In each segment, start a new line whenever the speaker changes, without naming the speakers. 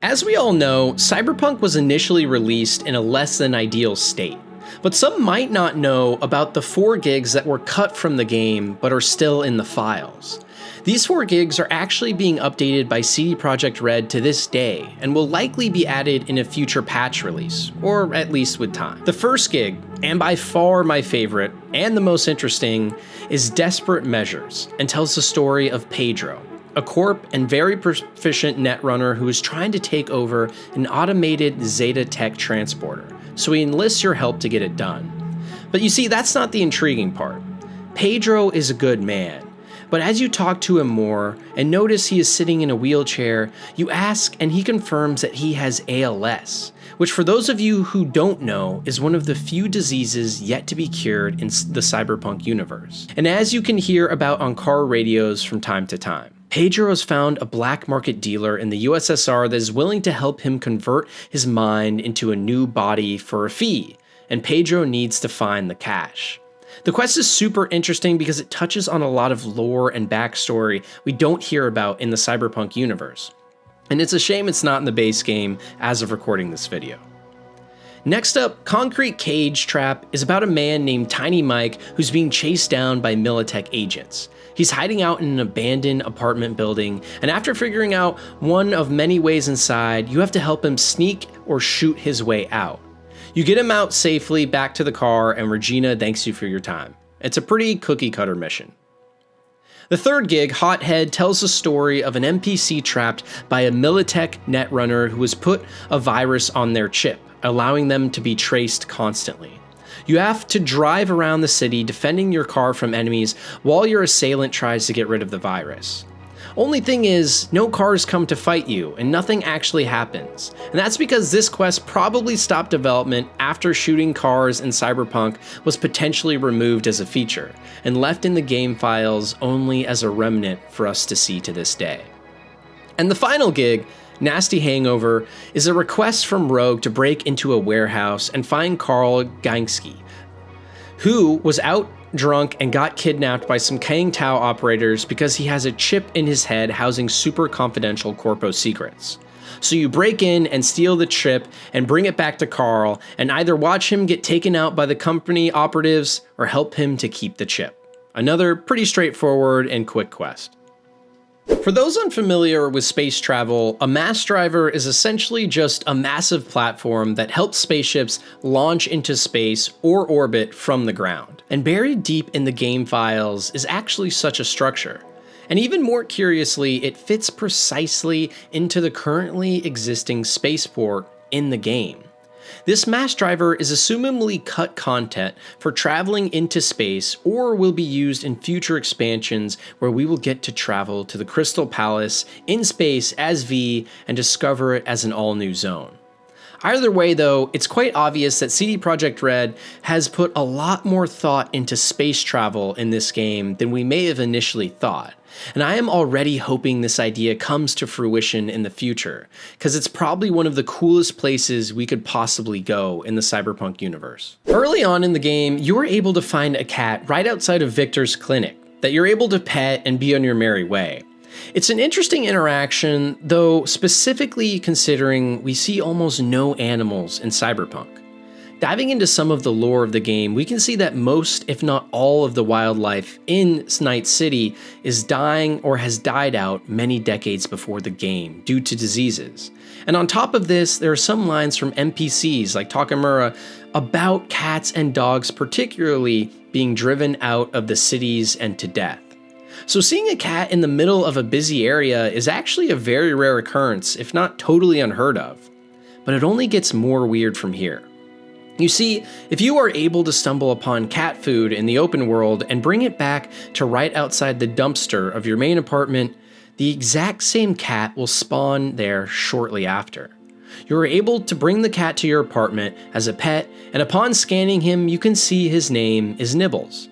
As we all know, Cyberpunk was initially released in a less than ideal state, but some might not know about the 4 gigs that were cut from the game but are still in the files. These 4 gigs are actually being updated by CD Projekt Red to this day, and will likely be added in a future patch release, or at least with time. The first gig, and by far my favorite, and the most interesting, is Desperate Measures, and tells the story of Pedro, a corp and very proficient netrunner who is trying to take over an automated Zeta Tech transporter, so he enlists your help to get it done. But you see, that's not the intriguing part. Pedro is a good man, but as you talk to him more and notice he is sitting in a wheelchair, you ask and he confirms that he has ALS, which for those of you who don't know is one of the few diseases yet to be cured in the Cyberpunk universe, and as you can hear about on car radios from time to time. Pedro has found a black market dealer in the USSR that is willing to help him convert his mind into a new body for a fee, and Pedro needs to find the cash. The quest is super interesting because it touches on a lot of lore and backstory we don't hear about in the Cyberpunk universe, and it's a shame it's not in the base game as of recording this video. Next up, Concrete Cage Trap is about a man named Tiny Mike who's being chased down by Militech agents. He's hiding out in an abandoned apartment building, and after figuring out one of many ways inside, you have to help him sneak or shoot his way out. You get him out safely back to the car, and Regina thanks you for your time. It's a pretty cookie-cutter mission. The third gig, Hothead, tells the story of an NPC trapped by a Militech netrunner who has put a virus on their chip, allowing them to be traced constantly. You have to drive around the city defending your car from enemies while your assailant tries to get rid of the virus. Only thing is, no cars come to fight you, and nothing actually happens. And that's because this quest probably stopped development after shooting cars in Cyberpunk was potentially removed as a feature, and left in the game files only as a remnant for us to see to this day. And the final gig, Nasty Hangover, is a request from Rogue to break into a warehouse and find Carl Gainsky, who was out drunk and got kidnapped by some Kang Tao operators because he has a chip in his head housing super confidential corpo secrets. So you break in and steal the chip and bring it back to Carl, and either watch him get taken out by the company operatives or help him to keep the chip. Another pretty straightforward and quick quest. For those unfamiliar with space travel, a mass driver is essentially just a massive platform that helps spaceships launch into space or orbit from the ground. And buried deep in the game files is actually such a structure. And even more curiously, it fits precisely into the currently existing spaceport in the game. This mass driver is assumably cut content for traveling into space, or will be used in future expansions where we will get to travel to the Crystal Palace in space as V and discover it as an all-new zone. Either way though, it's quite obvious that CD Projekt Red has put a lot more thought into space travel in this game than we may have initially thought. And I am already hoping this idea comes to fruition in the future, because it's probably one of the coolest places we could possibly go in the Cyberpunk universe. Early on in the game, you are able to find a cat right outside of Victor's clinic that you're able to pet and be on your merry way. It's an interesting interaction, though, specifically considering we see almost no animals in Cyberpunk. Diving into some of the lore of the game, we can see that most, if not all, of the wildlife in Night City is dying or has died out many decades before the game due to diseases. And on top of this, there are some lines from NPCs like Takamura about cats and dogs particularly being driven out of the cities and to death. So seeing a cat in the middle of a busy area is actually a very rare occurrence, if not totally unheard of. But it only gets more weird from here. You see, if you are able to stumble upon cat food in the open world and bring it back to right outside the dumpster of your main apartment, the exact same cat will spawn there shortly after. You are able to bring the cat to your apartment as a pet, and upon scanning him, you can see his name is Nibbles.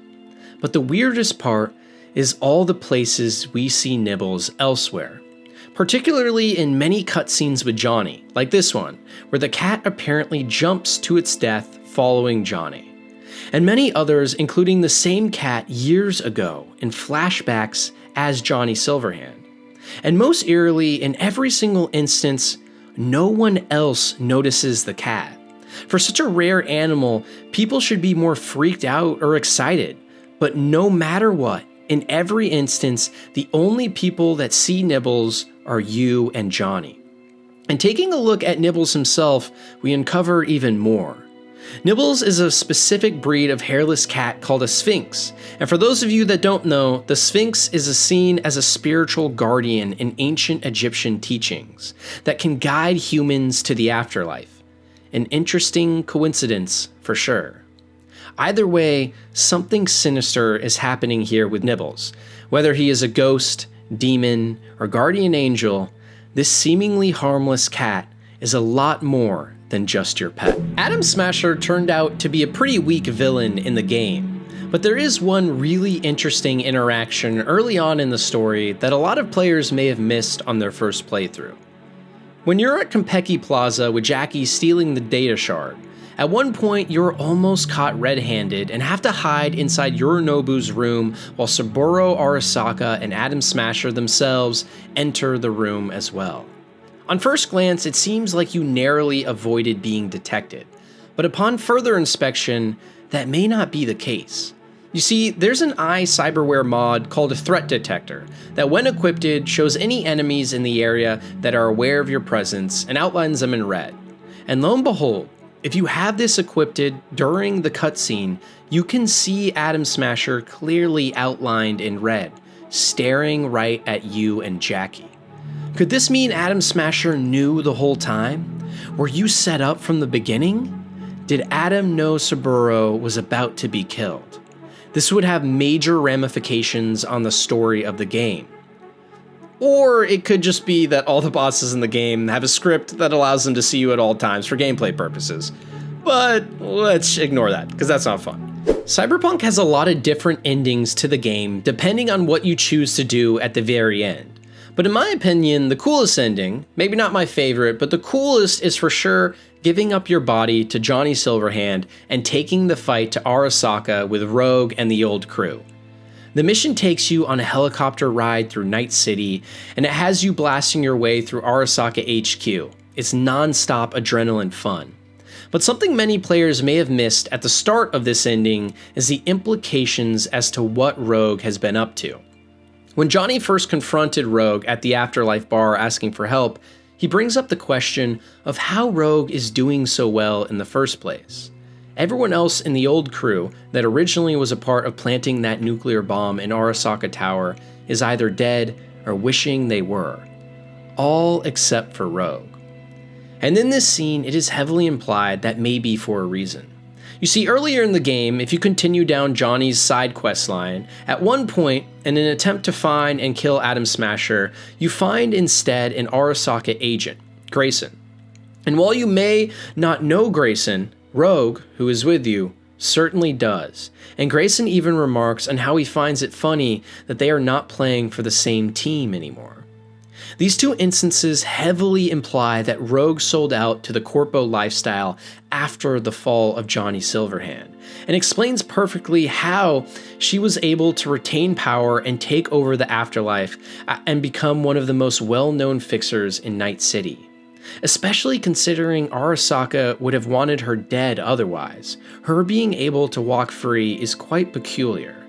But the weirdest part is all the places we see Nibbles elsewhere. Particularly in many cutscenes with Johnny, like this one, where the cat apparently jumps to its death following Johnny. And many others, including the same cat years ago in flashbacks as Johnny Silverhand. And most eerily, in every single instance, no one else notices the cat. For such a rare animal, people should be more freaked out or excited. But no matter what, in every instance, the only people that see Nibbles are you and Johnny. And taking a look at Nibbles himself, we uncover even more. Nibbles is a specific breed of hairless cat called a sphinx. And for those of you that don't know, the sphinx is seen as a spiritual guardian in ancient Egyptian teachings that can guide humans to the afterlife. An interesting coincidence for sure. Either way, something sinister is happening here with Nibbles. Whether he is a ghost, demon, or guardian angel, this seemingly harmless cat is a lot more than just your pet. Atom Smasher turned out to be a pretty weak villain in the game, but there is one really interesting interaction early on in the story that a lot of players may have missed on their first playthrough. When you're at Konpeki Plaza with Jackie stealing the data shard, at one point you're almost caught red-handed and have to hide inside Yorinobu's room while Saburo Arasaka and Atom Smasher themselves enter the room as well. On first glance, it seems like you narrowly avoided being detected, but upon further inspection, that may not be the case. You see, there's an cyberware mod called a threat detector that when equipped shows any enemies in the area that are aware of your presence and outlines them in red. And lo and behold, if you have this equipped during the cutscene, you can see Atom Smasher clearly outlined in red, staring right at you and Jackie. Could this mean Atom Smasher knew the whole time? Were you set up from the beginning? Did Atom know Saburo was about to be killed? This would have major ramifications on the story of the game. Or it could just be that all the bosses in the game have a script that allows them to see you at all times for gameplay purposes. But let's ignore that, because that's not fun. Cyberpunk has a lot of different endings to the game depending on what you choose to do at the very end. But in my opinion, the coolest ending, maybe not my favorite, but the coolest is for sure giving up your body to Johnny Silverhand and taking the fight to Arasaka with Rogue and the old crew. The mission takes you on a helicopter ride through Night City, and it has you blasting your way through Arasaka HQ. It's non-stop adrenaline fun. But something many players may have missed at the start of this ending is the implications as to what Rogue has been up to. When Johnny first confronted Rogue at the Afterlife bar asking for help, he brings up the question of how Rogue is doing so well in the first place. Everyone else in the old crew that originally was a part of planting that nuclear bomb in Arasaka Tower is either dead or wishing they were. All except for Rogue. And in this scene, it is heavily implied that may be for a reason. You see, earlier in the game, if you continue down Johnny's side quest line, at one point, in an attempt to find and kill Atom Smasher, you find instead an Arasaka agent, Grayson. And while you may not know Grayson, Rogue, who is with you, certainly does. And Grayson even remarks on how he finds it funny that they are not playing for the same team anymore. These two instances heavily imply that Rogue sold out to the corpo lifestyle after the fall of Johnny Silverhand, and explains perfectly how she was able to retain power and take over the afterlife and become one of the most well-known fixers in Night City. Especially considering Arasaka would have wanted her dead otherwise, her being able to walk free is quite peculiar.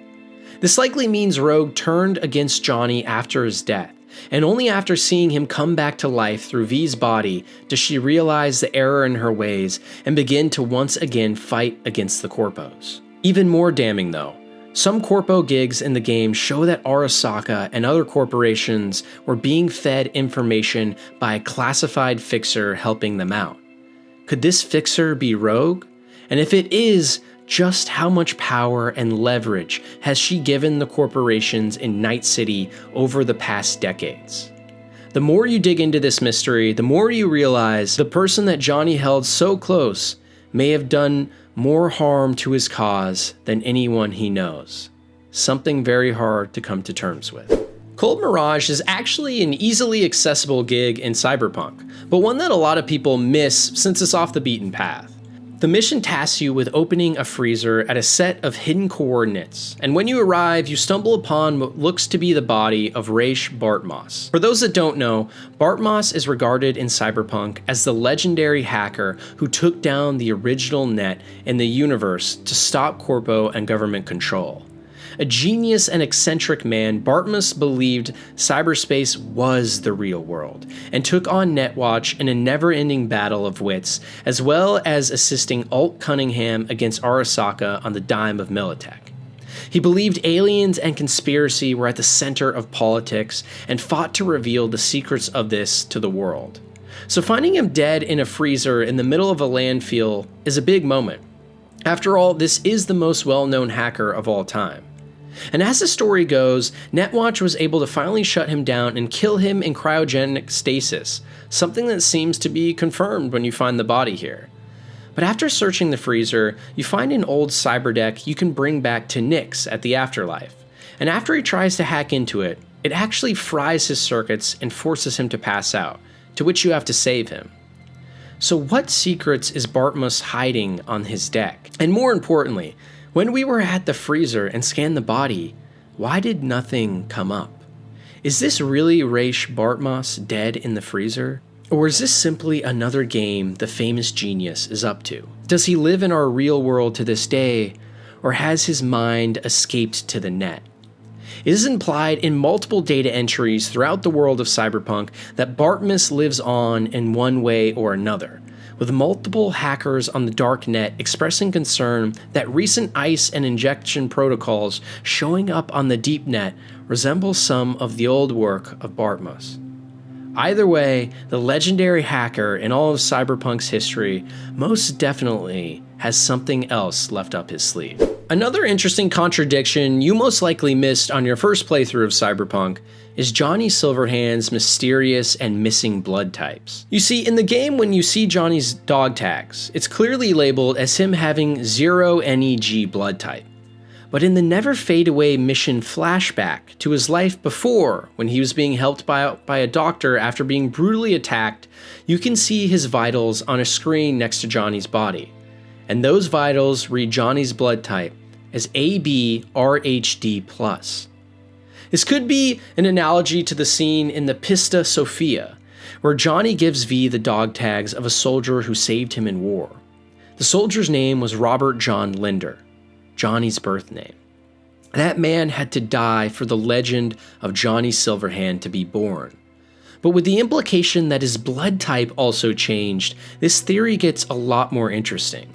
This likely means Rogue turned against Johnny after his death, and only after seeing him come back to life through V's body does she realize the error in her ways and begin to once again fight against the corpos. Even more damning though, some corpo gigs in the game show that Arasaka and other corporations were being fed information by a classified fixer helping them out. Could this fixer be Rogue? And if it is, just how much power and leverage has she given the corporations in Night City over the past decades? The more you dig into this mystery, the more you realize the person that Johnny held so close may have done more harm to his cause than anyone he knows. Something very hard to come to terms with. Cold Mirage is actually an easily accessible gig in Cyberpunk, but one that a lot of people miss since it's off the beaten path. The mission tasks you with opening a freezer at a set of hidden coordinates, and when you arrive, you stumble upon what looks to be the body of Raish Bartmoss. For those that don't know, Bartmoss is regarded in Cyberpunk as the legendary hacker who took down the original net in the universe to stop corpo and government control. A genius and eccentric man, Bartmoss believed cyberspace was the real world, and took on Netwatch in a never-ending battle of wits, as well as assisting Alt Cunningham against Arasaka on the dime of Militech. He believed aliens and conspiracy were at the center of politics, and fought to reveal the secrets of this to the world. So finding him dead in a freezer in the middle of a landfill is a big moment. After all, this is the most well-known hacker of all time. And as the story goes, Netwatch was able to finally shut him down and kill him in cryogenic stasis, something that seems to be confirmed when you find the body here. But after searching the freezer, you find an old cyberdeck you can bring back to Nyx at the afterlife. And after he tries to hack into it, it actually fries his circuits and forces him to pass out, to which you have to save him. So what secrets is Bartmoss hiding on his deck? And more importantly, when we were at the freezer and scanned the body, why did nothing come up? Is this really Raish Bartmoss dead in the freezer? Or is this simply another game the famous genius is up to? Does he live in our real world to this day, or has his mind escaped to the net? It is implied in multiple data entries throughout the world of Cyberpunk that Bartmoss lives on in one way or another, with multiple hackers on the dark net expressing concern that recent ICE and injection protocols showing up on the deep net resemble some of the old work of Bartmoss. Either way, the legendary hacker in all of Cyberpunk's history most definitely has something else left up his sleeve. Another interesting contradiction you most likely missed on your first playthrough of Cyberpunk is Johnny Silverhand's mysterious and missing blood types. You see, in the game when you see Johnny's dog tags, it's clearly labeled as him having 0 NEG blood type. But in the Never Fade Away mission flashback to his life before, when he was being helped by a doctor after being brutally attacked, you can see his vitals on a screen next to Johnny's body. And those vitals read Johnny's blood type as AB-RHD+. This could be an analogy to the scene in the Pista Sophia, where Johnny gives V the dog tags of a soldier who saved him in war. The soldier's name was Robert John Linder, Johnny's birth name. That man had to die for the legend of Johnny Silverhand to be born. But with the implication that his blood type also changed, this theory gets a lot more interesting.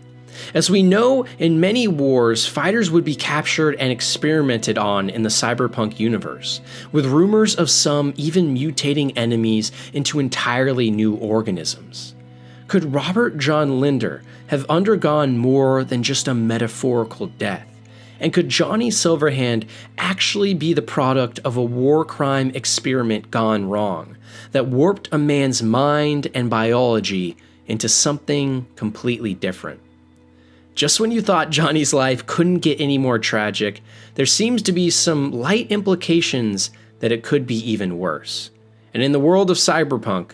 As we know, in many wars, fighters would be captured and experimented on in the Cyberpunk universe, with rumors of some even mutating enemies into entirely new organisms. Could Robert John Linder have undergone more than just a metaphorical death? And could Johnny Silverhand actually be the product of a war crime experiment gone wrong, that warped a man's mind and biology into something completely different? Just when you thought Johnny's life couldn't get any more tragic, there seems to be some light implications that it could be even worse. And in the world of Cyberpunk,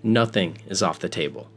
nothing is off the table.